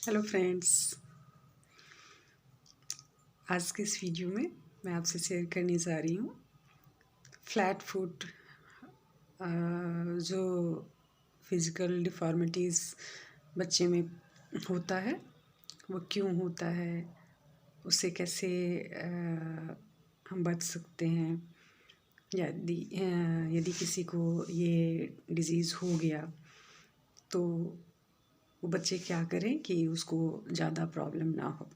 Hello friends, आज के इस वीडियो में मैं आपसे शेयर करने जा रही हूँ फ्लैट फुट जो फिज़िकल डिफ़ॉर्मिटीज़ बच्चे में होता है वो क्यों होता है, उससे कैसे हम बच सकते हैं। यदि किसी को ये डिज़ीज़ हो गया तो वो बच्चे क्या करें कि उसको ज़्यादा प्रॉब्लम ना हो।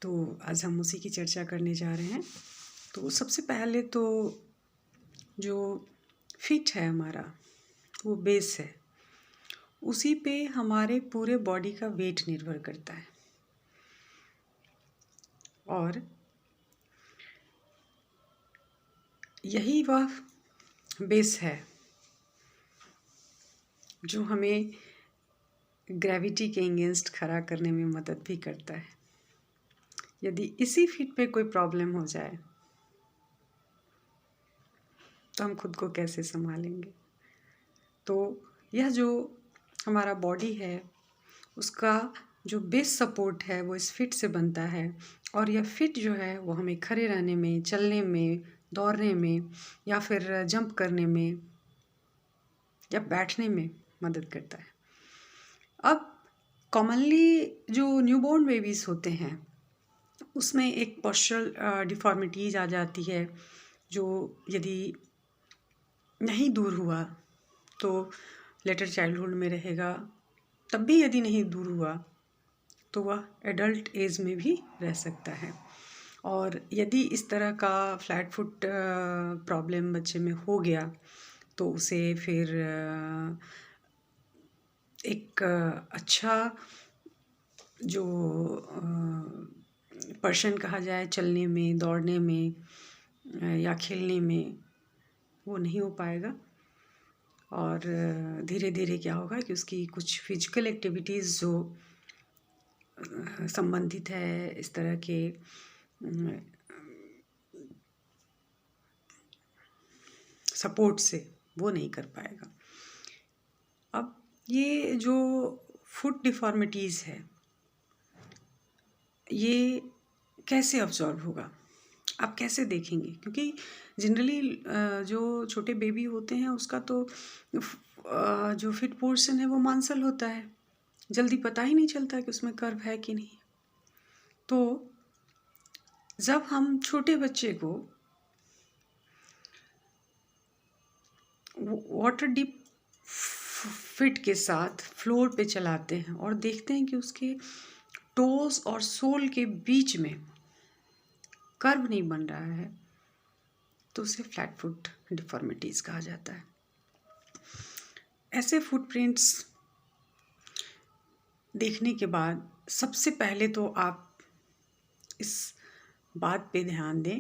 तो आज हम उसी की चर्चा करने जा रहे हैं। तो सबसे पहले तो जो फिट है हमारा वो बेस है, उसी पे हमारे पूरे बॉडी का वेट निर्भर करता है। और यही वह बेस है जो हमें ग्रेविटी के अगेंस्ट खड़ा करने में मदद भी करता है। यदि इसी फिट पे कोई प्रॉब्लम हो जाए तो हम खुद को कैसे संभालेंगे। तो यह जो हमारा बॉडी है उसका जो बेस सपोर्ट है वो इस फिट से बनता है। और यह फिट जो है वो हमें खड़े रहने में, चलने में, दौड़ने में या फिर जंप करने में या बैठने में मदद करता है। अब कॉमनली जो न्यूबॉर्न बेबीज़ होते हैं उसमें एक पोस्चरल डिफॉर्मिटीज़ आ जाती है, जो यदि नहीं दूर हुआ तो लेटर चाइल्डहुड में रहेगा। तब भी यदि नहीं दूर हुआ तो वह एडल्ट एज में भी रह सकता है। और यदि इस तरह का फ्लैट फुट प्रॉब्लम बच्चे में हो गया तो उसे फिर एक अच्छा जो पर्सन कहा जाए चलने में, दौड़ने में या खेलने में, वो नहीं हो पाएगा। और धीरे धीरे क्या होगा कि उसकी कुछ फिजिकल एक्टिविटीज़ जो संबंधित है इस तरह के सपोर्ट से, वो नहीं कर पाएगा। अब ये जो फुट डिफॉर्मिटीज़ है ये कैसे अब्जॉर्ब होगा, आप कैसे देखेंगे? क्योंकि जनरली जो छोटे बेबी होते हैं उसका तो जो फिट पोर्शन है वो मांसल होता है, जल्दी पता ही नहीं चलता कि उसमें कर्व है कि नहीं। तो जब हम छोटे बच्चे को वाटर डिप फिट के साथ फ्लोर पे चलाते हैं और देखते हैं कि उसके टोस और सोल के बीच में कर्व नहीं बन रहा है तो उसे फ्लैट फुट डिफॉर्मिटीज़ कहा जाता है। ऐसे फुटप्रिंट्स देखने के बाद सबसे पहले तो आप इस बात पे ध्यान दें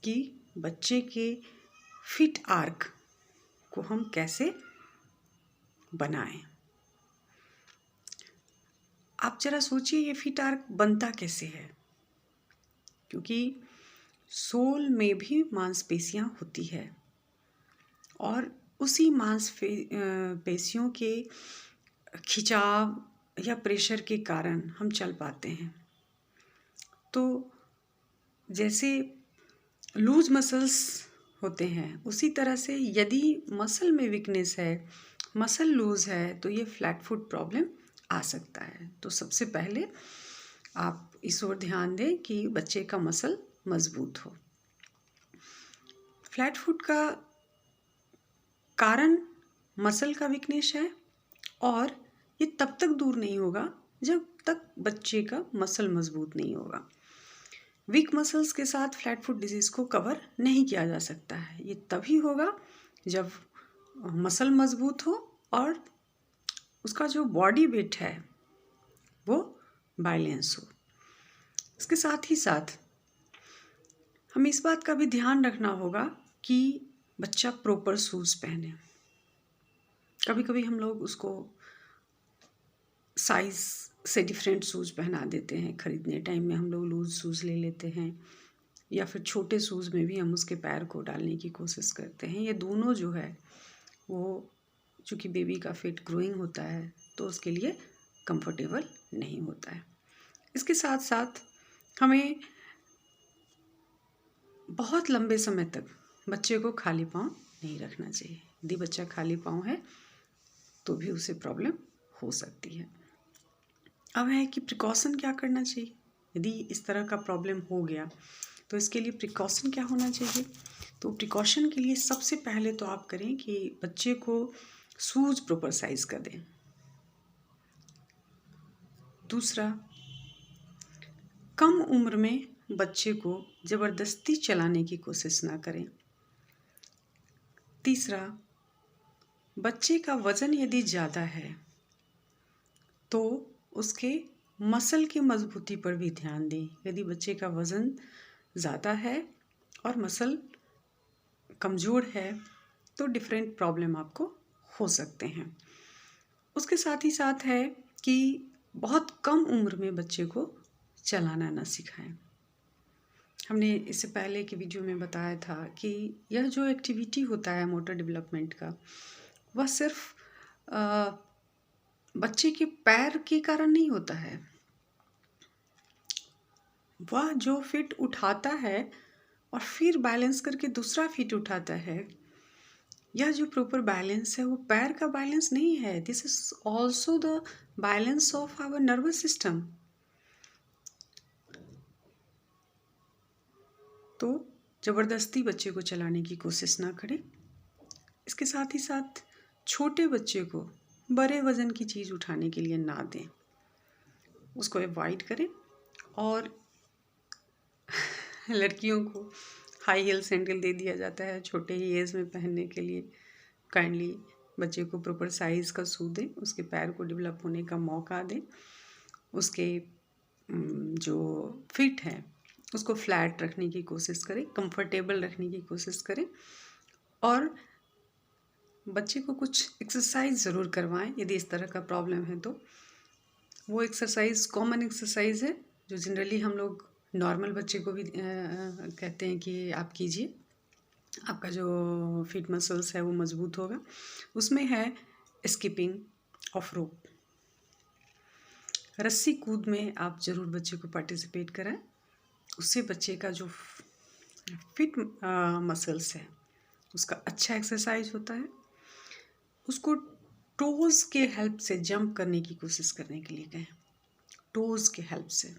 कि बच्चे के फिट आर्क को हम कैसे बनाएं। आप ज़रा सोचिए ये फिट आर्क बनता कैसे है, क्योंकि सोल में भी मांसपेशियां होती है और उसी पेशियों के खिंचाव या प्रेशर के कारण हम चल पाते हैं। तो जैसे लूज मसल्स होते हैं उसी तरह से यदि मसल में वीकनेस है, मसल लूज है, तो ये फ्लैट फुट प्रॉब्लम आ सकता है। तो सबसे पहले आप इस ओर ध्यान दें कि बच्चे का मसल मजबूत हो। फ्लैट फुट का कारण मसल का वीकनेस है और ये तब तक दूर नहीं होगा जब तक बच्चे का मसल मजबूत नहीं होगा। वीक मसल्स के साथ फ्लैट फुट डिजीज़ को कवर नहीं किया जा सकता है। ये तभी होगा जब मसल मजबूत हो और उसका जो बॉडी वेट है वो बैलेंस हो। इसके साथ ही साथ हमें इस बात का भी ध्यान रखना होगा कि बच्चा प्रॉपर शूज़ पहने। कभी कभी हम लोग उसको साइज़ से डिफरेंट शूज़ पहना देते हैं। ख़रीदने टाइम में हम लोग लूज़ शूज़ ले लेते हैं या फिर छोटे शूज़ में भी हम उसके पैर को डालने की कोशिश करते हैं। ये दोनों जो है वो चूँकि बेबी का फिट ग्रोइंग होता है तो उसके लिए कंफर्टेबल नहीं होता है। इसके साथ साथ हमें बहुत लंबे समय तक बच्चे को खाली पाँव नहीं रखना चाहिए। यदि बच्चा खाली पाँव है तो भी उसे प्रॉब्लम हो सकती है। अब है कि प्रिकॉशन क्या करना चाहिए यदि इस तरह का प्रॉब्लम हो गया, तो इसके लिए प्रिकॉशन क्या होना चाहिए। तो प्रिकॉशन के लिए सबसे पहले तो आप करें कि बच्चे को शूज़ प्रॉपर साइज़ का दें। दूसरा, कम उम्र में बच्चे को ज़बरदस्ती चलाने की कोशिश ना करें। तीसरा, बच्चे का वज़न यदि ज़्यादा है तो उसके मसल की मजबूती पर भी ध्यान दें। यदि बच्चे का वज़न ज़्यादा है और मसल कमज़ोर है तो डिफरेंट प्रॉब्लम आपको हो सकते हैं। उसके साथ ही साथ है कि बहुत कम उम्र में बच्चे को चलाना ना सिखाएं। हमने इससे पहले की वीडियो में बताया था कि यह जो एक्टिविटी होता है मोटर डेवलपमेंट का, वह सिर्फ बच्चे के पैर के कारण नहीं होता है। वह जो फीट उठाता है और फिर बैलेंस करके दूसरा फीट उठाता है, यह जो प्रॉपर बैलेंस है वो पैर का बैलेंस नहीं है। This is also the balance of our nervous system. तो ज़बरदस्ती बच्चे को चलाने की कोशिश ना करें। इसके साथ ही साथ छोटे बच्चे को बड़े वज़न की चीज़ उठाने के लिए ना दें, उसको अवॉइड करें। और लड़कियों को हाई हील सैंडल दे दिया जाता है छोटे ही एज में पहनने के लिए। काइंडली बच्चे को प्रॉपर साइज़ का शू दें, उसके पैर को डेवलप होने का मौका दें, उसके जो फिट है उसको फ्लैट रखने की कोशिश करें, कंफर्टेबल रखने की कोशिश करें। और बच्चे को कुछ एक्सरसाइज ज़रूर करवाएं यदि इस तरह का प्रॉब्लम है तो। वो एक्सरसाइज कॉमन एक्सरसाइज है जो जनरली हम लोग नॉर्मल बच्चे को भी कहते हैं कि आप कीजिए, आपका जो फिट मसल्स है वो मज़बूत होगा। उसमें है स्किपिंग, ऑफ रोप, रस्सी कूद में आप ज़रूर बच्चे को पार्टिसिपेट कराएं। उससे बच्चे का जो फिट मसल्स है उसका अच्छा एक्सरसाइज होता है। उसको टोज़ के हेल्प से जंप करने की कोशिश करने के लिए कहें। टोज़ के हेल्प से,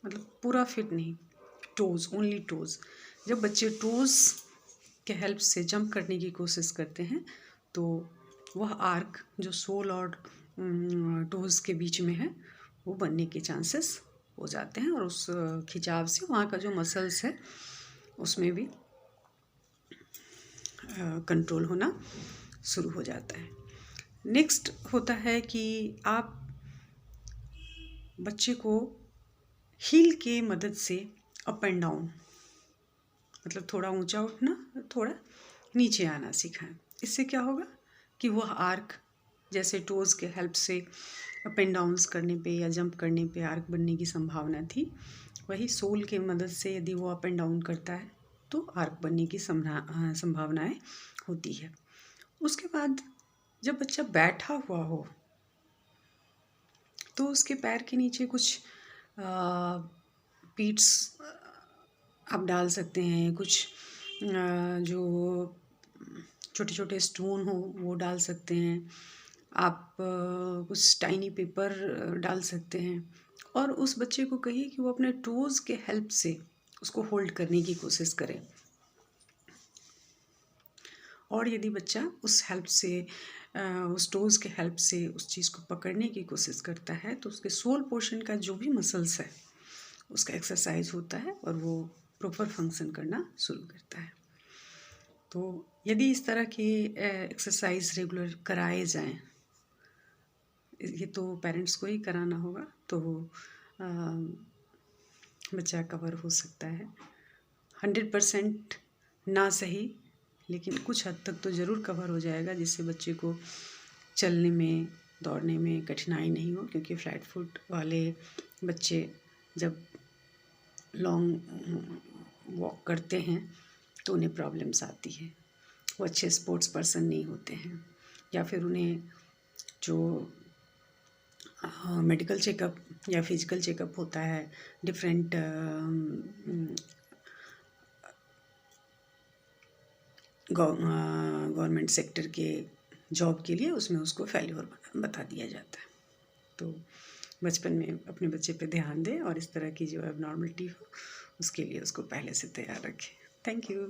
मतलब पूरा फिट नहीं, टोज़, ओनली टोज़। जब बच्चे टोज़ के हेल्प से जंप करने की कोशिश करते हैं तो वह आर्क जो सोल और टोज़ के बीच में है वो बनने के चांसेस हो जाते हैं, और उस खिंचाव से वहाँ का जो मसल्स है उसमें भी कंट्रोल होना शुरू हो जाता है। नेक्स्ट होता है कि आप बच्चे को हील के मदद से अप एंड डाउन, मतलब थोड़ा ऊंचा उठना, थोड़ा नीचे आना सिखाएं। इससे क्या होगा कि वह आर्क जैसे टोज़ के हेल्प से अप एंड डाउन्स करने पे या जंप करने पे आर्क बनने की संभावना थी, वही सोल के मदद से यदि वो अप एंड डाउन करता है तो आर्क बनने की संभावनाएं होती है। उसके बाद जब बच्चा बैठा हुआ हो तो उसके पैर के नीचे कुछ पीट्स आप डाल सकते हैं, कुछ जो छोटे छोटे स्टोन हो वो डाल सकते हैं आप, कुछ टाइनी पेपर डाल सकते हैं। और उस बच्चे को कहिए कि वो अपने टोज़ के हेल्प से उसको होल्ड करने की कोशिश करे। और यदि बच्चा उस हेल्प से, उस टोज़ के हेल्प से उस चीज़ को पकड़ने की कोशिश करता है तो उसके सोल पोर्शन का जो भी मसल्स है उसका एक्सरसाइज होता है और वो प्रॉपर फंक्शन करना शुरू करता है। तो यदि इस तरह के एक्सरसाइज रेगुलर कराए जाएं, ये तो पेरेंट्स को ही कराना होगा, तो बच्चा कवर हो सकता है। 100% ना सही, लेकिन कुछ हद तक तो ज़रूर कवर हो जाएगा, जिससे बच्चे को चलने में, दौड़ने में कठिनाई नहीं हो। क्योंकि फ्लैट फुट वाले बच्चे जब लॉन्ग वॉक करते हैं तो उन्हें प्रॉब्लम्स आती है, वो अच्छे स्पोर्ट्स पर्सन नहीं होते हैं, या फिर उन्हें जो मेडिकल चेकअप या फिजिकल चेकअप होता है डिफरेंट गवर्नमेंट सेक्टर के जॉब के लिए, उसमें उसको फेल्योर बता दिया जाता है। तो बचपन में अपने बच्चे पे ध्यान दें और इस तरह की जो एबनॉर्मलिटी हो उसके लिए उसको पहले से तैयार रखें। Thank you.